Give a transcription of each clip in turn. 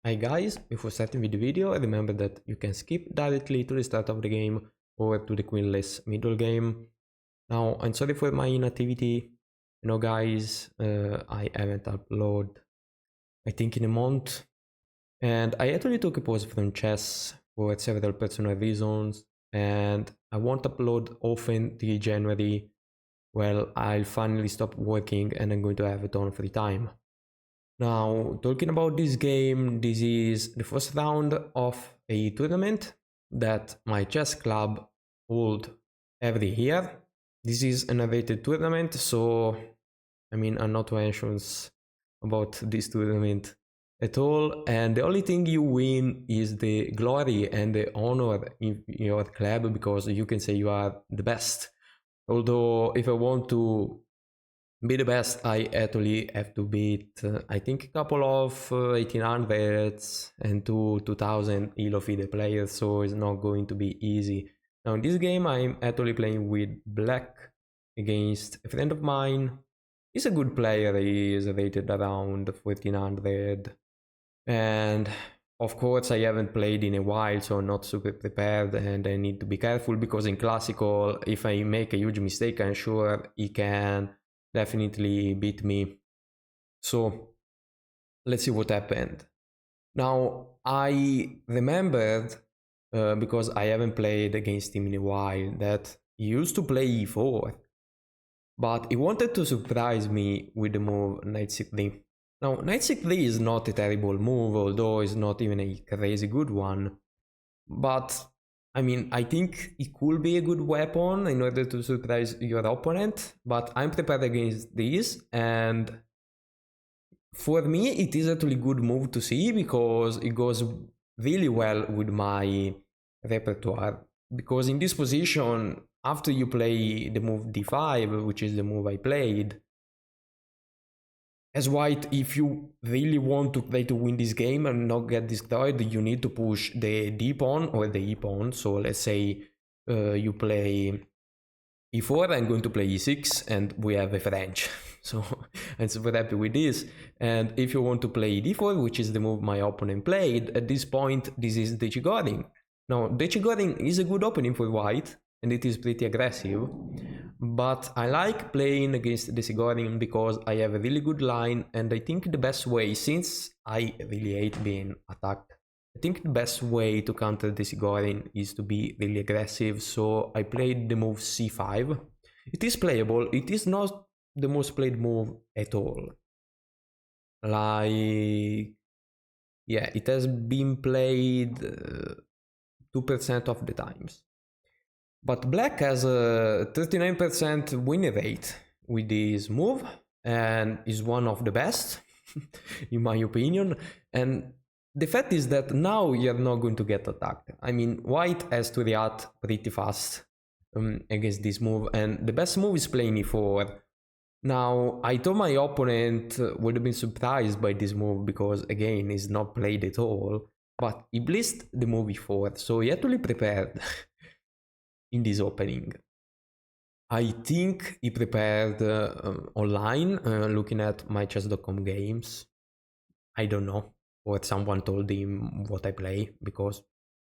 Hi guys, before starting with the video, remember that you can skip directly to the start of the game or to the Queenless middle game. Now, I'm sorry for my inactivity. Guys, I haven't uploaded, I think, in a month. And I actually took a pause from chess for several personal reasons. And I won't upload often till January. Well, I'll finally stop working and I'm going to have a ton of free time. Now, talking about this game, this is the first round of a tournament that my chess club hold every year. This is an unrated tournament, so I'm not too anxious about this tournament at all. And the only thing you win is the glory and the honor in your club because you can say you are the best. Although, if I want to be the best, I actually have to beat, I think, a couple of 1800s and 2000 Elo FIDE players, so it's not going to be easy. Now, in this game, I'm actually playing with black against a friend of mine. He's a good player, he is rated around 1400. And of course, I haven't played in a while, so I'm not super prepared, and I need to be careful because in classical, if I make a huge mistake, I'm sure he can definitely beat me. So let's see what happened. Now, I remembered, because I haven't played against him in a while, that he used to play e4, but he wanted to surprise me with the move knight c3. Now, knight c3 is not a terrible move, although it's not even a crazy good one. But, I think it could be a good weapon in order to surprise your opponent. But I'm prepared against this, and for me, it is actually a good move to see because it goes really well with my repertoire. Because in this position, after you play the move d5, which is the move I played, as white, if you really want to try to win this game and not get destroyed, you need to push the d pawn or the e pawn. So let's say you play e4, I'm going to play e6, and we have a French. So I'm super happy with this. And if you want to play d4, which is the move my opponent played, at this point, this is Dechigoring. Now, Dechigoring is a good opening for white, and it is pretty aggressive. But I like playing against Dechigoring because I have a really good line, and I think the best way, since I really hate being attacked, I think the best way to counter Dechigoring is to be really aggressive, so I played the move c5. It is playable, it is not the most played move at all. Like, yeah, it has been played 2% of the times. But black has a 39% win rate with this move, and is one of the best, in my opinion. And the fact is that now you're not going to get attacked. White has to react pretty fast against this move, and the best move is playing e4. Now, I thought my opponent would have been surprised by this move because, again, it's not played at all, but he blitzed the move e4, so he actually prepared in this opening. I think he prepared online, looking at mychess.com games. I don't know, or someone told him what I play, because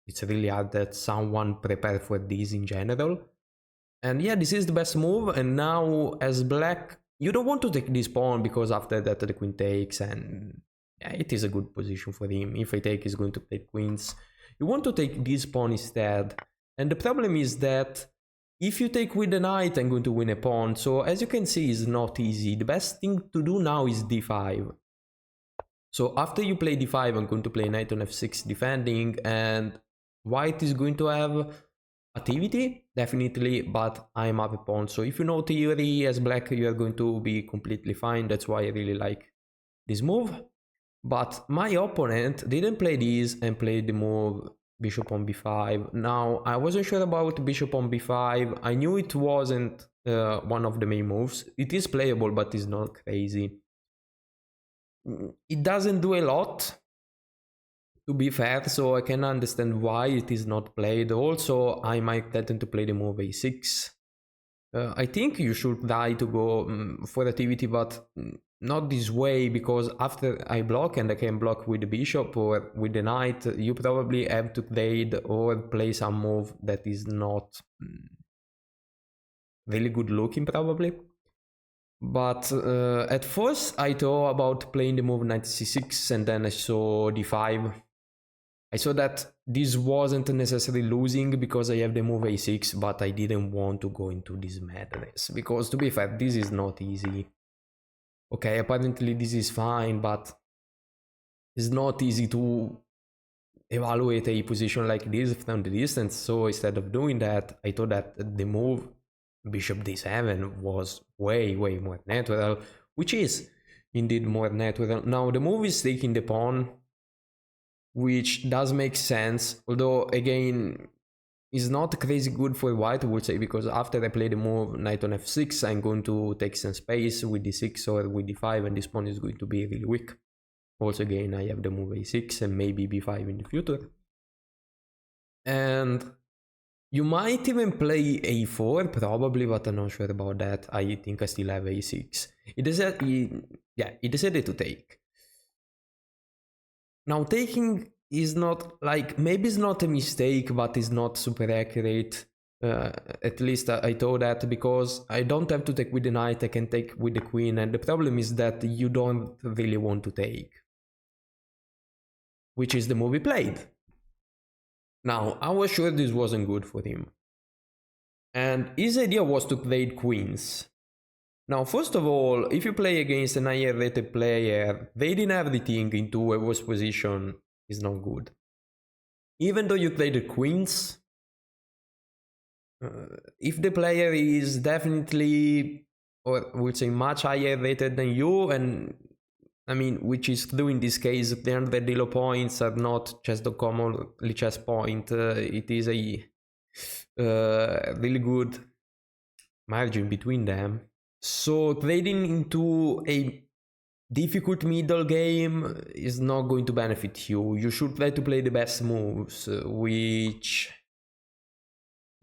it's really hard that someone prepared for this in general. And yeah, this is the best move, and now as black, you don't want to take this pawn because after that the queen takes, and yeah, it is a good position for him. If I take, he's going to take queens. You want to take this pawn instead, and the problem is that if you take with the knight, I'm going to win a pawn. So as you can see, it's not easy. The best thing to do now is d5. So after you play d5, I'm going to play knight on f6 defending, and white is going to have activity, definitely, but I'm up a pawn. So if you know theory as black, you are going to be completely fine. That's why I really like this move. But my opponent didn't play this and played the move bishop on b5. Now, I wasn't sure about bishop on b5. I knew it wasn't one of the main moves. It is playable, but it's not crazy. It doesn't do a lot, to be fair, so I can understand why it is not played. Also, I might tend to play the move a6. I think you should try to go for activity, but not this way, because after I block and I can block with the bishop or with the knight, you probably have to trade or play some move that is not really good looking probably. But at first I thought about playing the move knight c6, and then I saw d5. I saw that this wasn't necessarily losing because I have the move a6, but I didn't want to go into this madness, because to be fair, this is not easy. Okay, apparently this is fine, but it's not easy to evaluate a position like this from the distance. So instead of doing that, I thought that the move bishop d7 was way more natural, which is indeed more natural. Now the move is taking the pawn, which does make sense, although again is not crazy good for white, I would say, because after I play the move knight on f6, I'm going to take some space with d6 or with d5, and this pawn is going to be really weak. Also again, I have the move a6 and maybe b5 in the future. And you might even play a4 probably, but I'm not sure about that. I think I still have a6. He decided to take. Now taking is not like, maybe it's not a mistake, but it's not super accurate. At least I thought that, because I don't have to take with the knight, I can take with the queen, and the problem is that you don't really want to take, which is the move he played. Now, I was sure this wasn't good for him, and his idea was to trade queens. Now, first of all, if you play against an higher rated player, trading everything into a worse position is not good. Even though you traded queens, if the player is definitely, or I would say much higher rated than you, and I mean, which is true in this case, 300 elo points are not chess.com only chess point, it is a really good margin between them. So trading into a difficult middle game is not going to benefit you. You should try to play the best moves, which,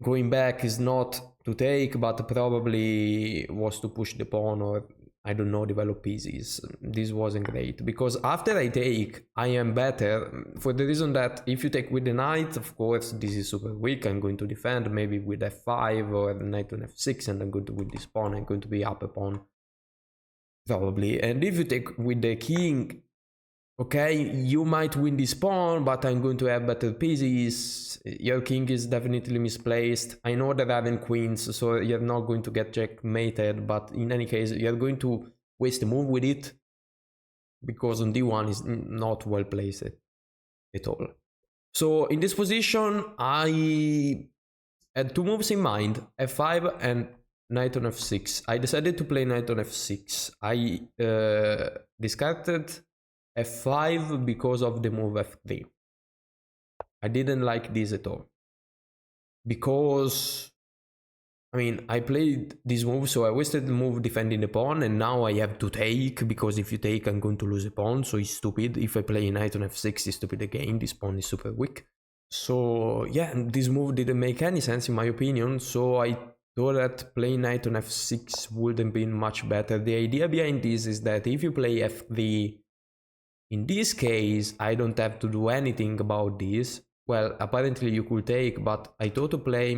going back, is not to take, but probably was to push the pawn, or I don't know, develop pieces. This wasn't great, because after I take, I am better, for the reason that if you take with the knight, of course, this is super weak. I'm going to defend maybe with f5 or knight on f6, and I'm going to win this pawn. I'm going to be up a pawn, probably. And if you take with the king, okay, you might win this pawn, but I'm going to have better pieces. Your king is definitely misplaced. I know there aren't queens, so you're not going to get checkmated, but in any case, you're going to waste a move with it, because on d1 is not well placed at all. So in this position, I had two moves in mind, f5 and knight on f6. I decided to play knight on f6. I discarded f5 because of the move f3. I didn't like this at all, because I mean, I played this move, so I wasted the move defending the pawn, and now I have to take, because if you take, I'm going to lose a pawn, so it's stupid. If I play knight on f6, it's stupid again. This pawn is super weak. So yeah, this move didn't make any sense in my opinion, so I thought that playing knight on f6 wouldn't be much better. The idea behind this is that if you play f3, in this case, I don't have to do anything about this. Well, apparently you could take, but I thought to play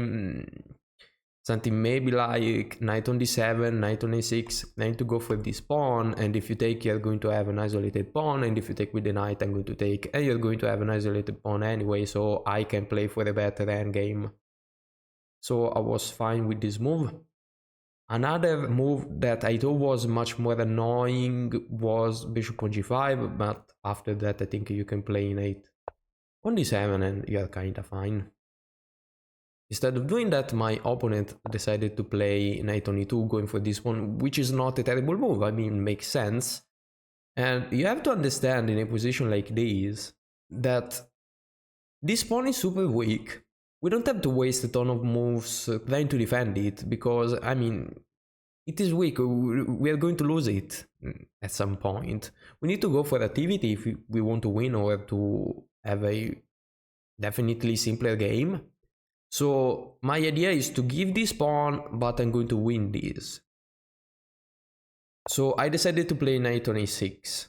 something maybe like knight on d7, knight on a6, then to go for this pawn, and if you take, you're going to have an isolated pawn, and if you take with the knight, I'm going to take, and you're going to have an isolated pawn anyway, so I can play for a better endgame. So I was fine with this move. Another move that I thought was much more annoying was bishop on g5, but after that I think you can play knight on d7 and you're kinda fine. Instead of doing that, my opponent decided to play knight on e2, going for this one, which is not a terrible move. I mean, makes sense. And you have to understand, in a position like this, that this pawn is super weak. We don't have to waste a ton of moves trying to defend it, because, I mean, it is weak. We are going to lose it at some point. We need to go for activity if we want to win, or to have a definitely simpler game. So my idea is to give this pawn, but I'm going to win this. So I decided to play knight on a6.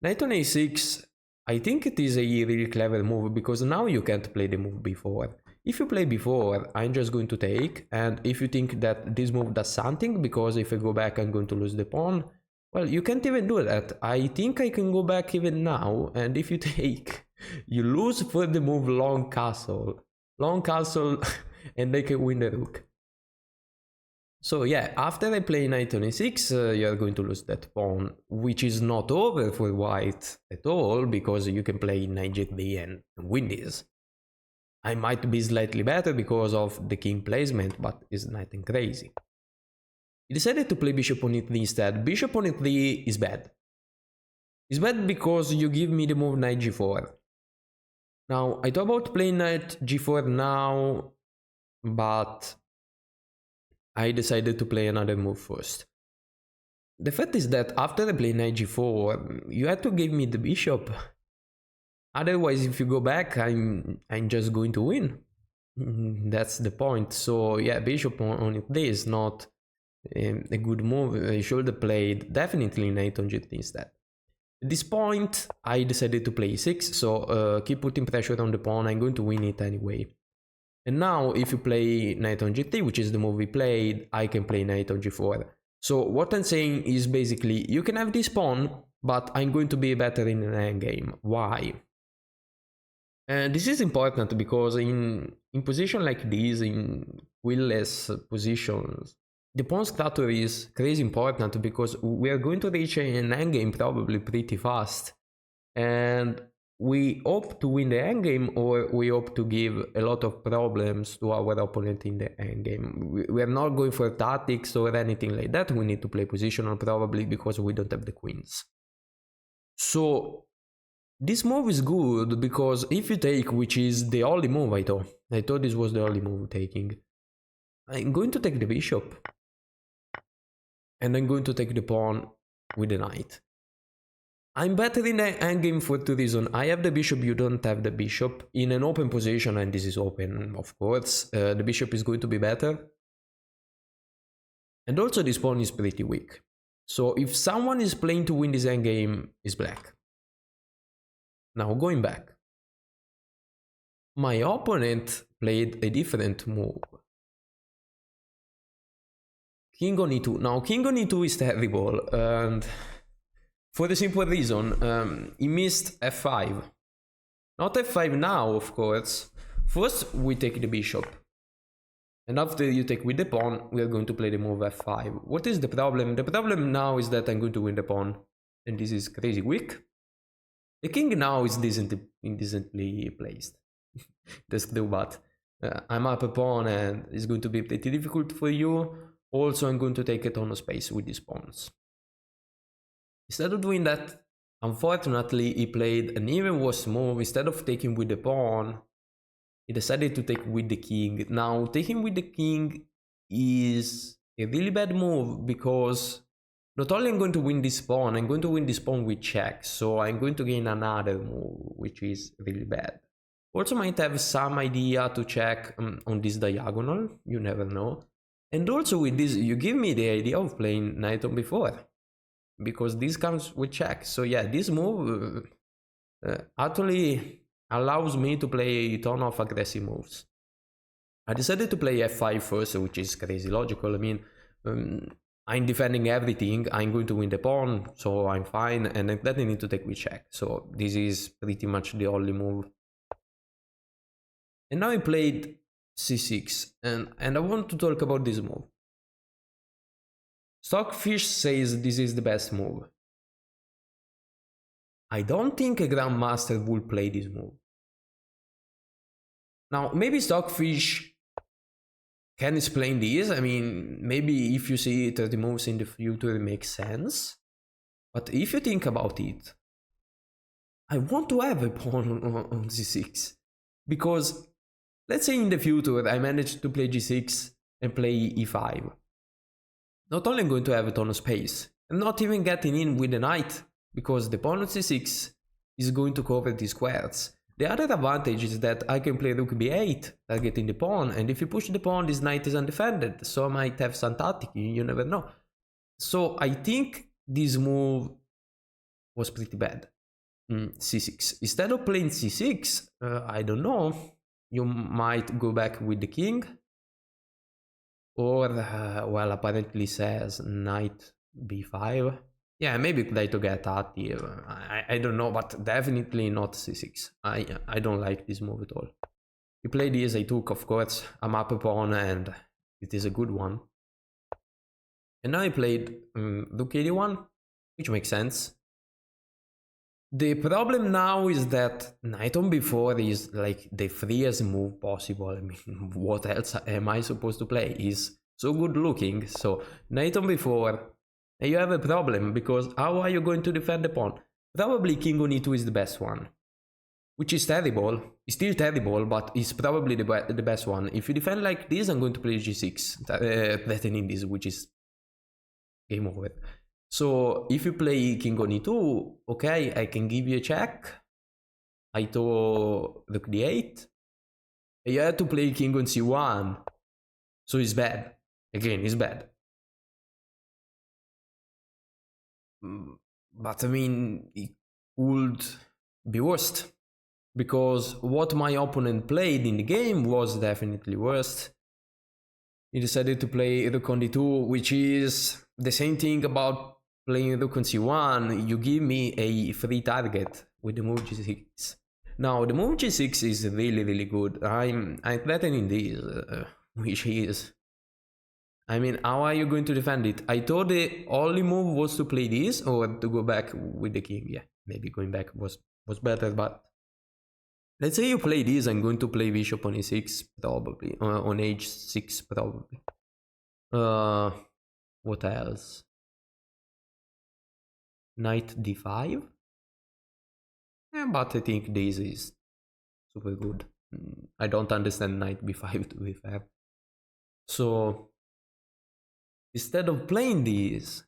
Knight on a6, I think it is a really clever move because now you can't play the move before. If you play before, I'm just going to take, and if you think that this move does something, because if I go back I'm going to lose the pawn, well, you can't even do that. I think I can go back even now, and if you take, you lose for the move long castle. Long castle, and they can win the rook. So yeah, after I play knight on a6, you're going to lose that pawn, which is not over for white at all, because you can play knight g3 and win this. I might be slightly better because of the king placement, but it's nothing crazy. He decided to play bishop on e3 instead. Bishop on e3 is bad. It's bad because you give me the move knight g4. Now, I thought about playing knight g4 now, but I decided to play another move first. The fact is that after I play knight g4, you have to give me the bishop. Otherwise, if you go back, I'm just going to win. That's the point. So yeah, bishop on e3 is not a good move. I should have played definitely knight on g3 instead. At this point, I decided to play e6, so keep putting pressure on the pawn. I'm going to win it anyway. And now, if you play knight on g3, which is the move we played, I can play knight on g4. So what I'm saying is basically, you can have this pawn, but I'm going to be better in an endgame. Why? And this is important because in position like this, in queenless positions, the pawn structure is crazy important because we are going to reach an endgame probably pretty fast. And we hope to win the endgame, or we hope to give a lot of problems to our opponent in the endgame. We are not going for tactics or anything like that. We need to play positional probably because we don't have the queens. So this move is good because if you take, which is the only move I thought this was the only move taking, I'm going to take the bishop. And I'm going to take the pawn with the knight. I'm better in the endgame for two reasons. I have the bishop, you don't have the bishop. In an open position, and this is open, of course, the bishop is going to be better. And also this pawn is pretty weak. So if someone is playing to win this endgame, it's black. Now going back. My opponent played a different move. King on e2. Now king on e2 is terrible, and for the simple reason, he missed f5. Not f5 now, of course. First we take the bishop. And after you take with the pawn, we are going to play the move f5. What is the problem? The problem now is that I'm going to win the pawn. And this is crazy weak. The king now is indecently placed. That's the but. I'm up a pawn and it's going to be pretty difficult for you. Also, I'm going to take a ton of space with these pawns. Instead of doing that, unfortunately, he played an even worse move. Instead of taking with the pawn, he decided to take with the king. Now, taking with the king is a really bad move because not only I'm going to win this pawn, I'm going to win this pawn with check. So I'm going to gain another move, which is really bad. Also might have some idea to check on this diagonal, you never know. And also with this, you give me the idea of playing knight on b4, because this comes with check. So yeah, this move actually allows me to play a ton of aggressive moves. I decided to play f5 first, which is crazy logical. I mean, I'm defending everything, I'm going to win the pawn, so I'm fine, and then I need to take with check. So this is pretty much the only move. And now I played c6, and I want to talk about this move. Stockfish says this is the best move. I don't think a grandmaster will play this move. Now, maybe Stockfish can explain this. I mean, maybe if you see 30 moves in the future, it makes sense. But if you think about it, I want to have a pawn on c6. Because let's say in the future I manage to play g6 and play e5. Not only I'm going to have a ton of space, I'm not even getting in with the knight, because the pawn on c6 is going to cover these squares. The other advantage is that I can play rook b8, targeting the pawn, and if you push the pawn, this knight is undefended, so I might have some tactic, you never know. So I think this move was pretty bad. C6. Instead of playing C6, I don't know, you might go back with the king, or, well, apparently says knight b5. Yeah, maybe play to get at here. I don't know, but definitely not c6. I don't like this move at all. You play this, I took, of course, a map pawn, and it is a good one. And now I played rook d1, which makes sense. The problem now is that knight on b4 is like the freest move possible. I mean, what else am I supposed to play? Is so good looking. So knight on b4, and you have a problem, because how are you going to defend the pawn? Probably king on e2 is the best one, which is terrible. It's still terrible, but it's probably the best one. If you defend like this, I'm going to play g6, threatening this, which is game over. So if you play king on e2, okay, I can give you a check. I throw rook d8. You have to play king on c1. So it's bad. Again, it's bad. But I mean, it could be worse. Because what my opponent played in the game was definitely worse. He decided to play rook on d2, which is the same thing about playing rook on c1. You give me a free target with the move g6. Now, the move g6 is really, really good. I'm threatening this, which is... I mean, how are you going to defend it? I thought the only move was to play this, or to go back with the king. Yeah, maybe going back was better, but... Let's say you play this, I'm going to play bishop on e6, probably. On h6, probably. What else? Knight d5? Yeah, but I think this is super good. I don't understand knight b5, to be fair. So, instead of playing this,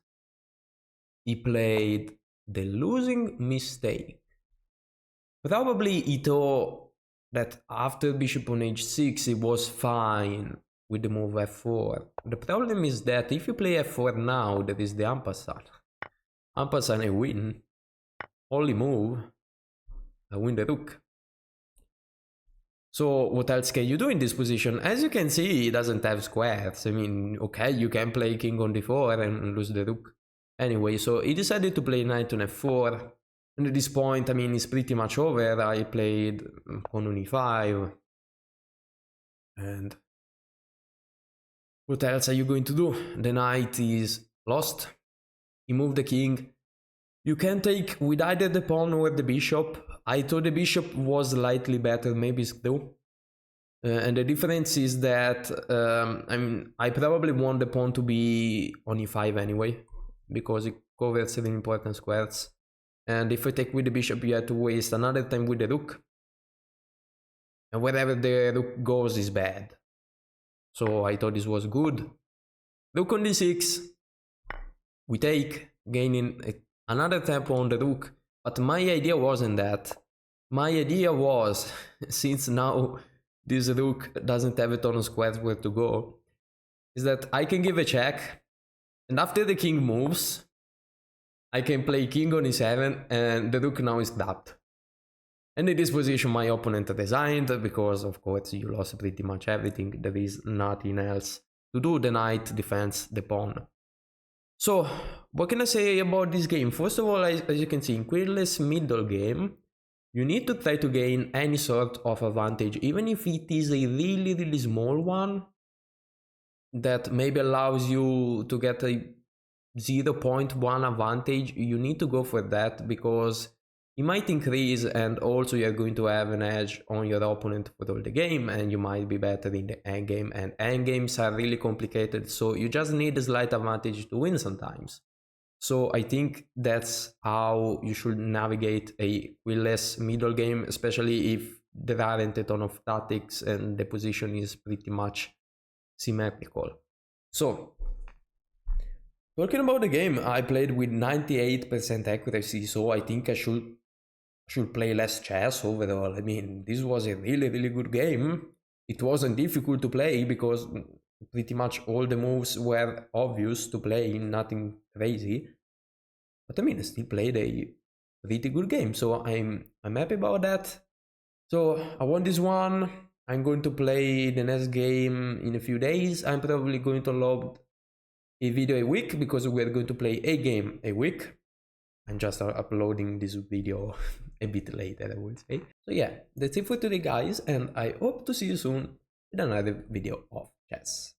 he played the losing mistake. Probably he thought that after bishop on h6 it was fine with the move f4. The problem is that if you play f4 now, that is the ampassan. Ampassan I win. Only move, I win the rook. So what else can you do in this position? As you can see, he doesn't have squares. I mean, okay, you can play king on d4 and lose the rook. Anyway, so he decided to play knight on f4. And at this point, I mean, it's pretty much over. I played pawn on e5. And what else are you going to do? The knight is lost. He moved the king. You can take with either the pawn or the bishop. I thought the bishop was slightly better, maybe still. And the difference is that I probably want the pawn to be on e5 anyway, because it covers 7 important squares. And if I take with the bishop, you have to waste another time with the rook. And wherever the rook goes is bad. So I thought this was good. Rook on d6. We take, gaining another tempo on the rook. But my idea wasn't that. My idea was, since now this rook doesn't have a ton of squares where to go, is that I can give a check. And after the king moves, I can play king on e7, and the rook now is trapped. And in this position my opponent resigned, because of course you lost pretty much everything. There is nothing else to do. The knight defends the pawn. So, what can I say about this game? First of all, as you can see, in Queenless Middlegame, you need to try to gain any sort of advantage, even if it is a really, really small one, that maybe allows you to get a 0.1 advantage. You need to go for that, because it might increase, and also you're going to have an edge on your opponent for all the game, and you might be better in the endgame, and endgames are really complicated, so you just need a slight advantage to win sometimes. So I think that's how you should navigate a Queenless Middlegame, especially if there aren't a ton of tactics and the position is pretty much symmetrical. So, talking about the game, I played with 98% accuracy, so I think I should play less chess overall. I mean, this was a really, really good game. It wasn't difficult to play, because pretty much all the moves were obvious to play, nothing crazy. But I mean, I still played a pretty good game, so I'm happy about that. So I won this one. I'm going to play the next game in a few days. I'm probably going to load a video a week because we're going to play a game a week. I'm just uploading this video a bit later, I would say. So yeah, that's it for today, guys, and I hope to see you soon with another video of chess.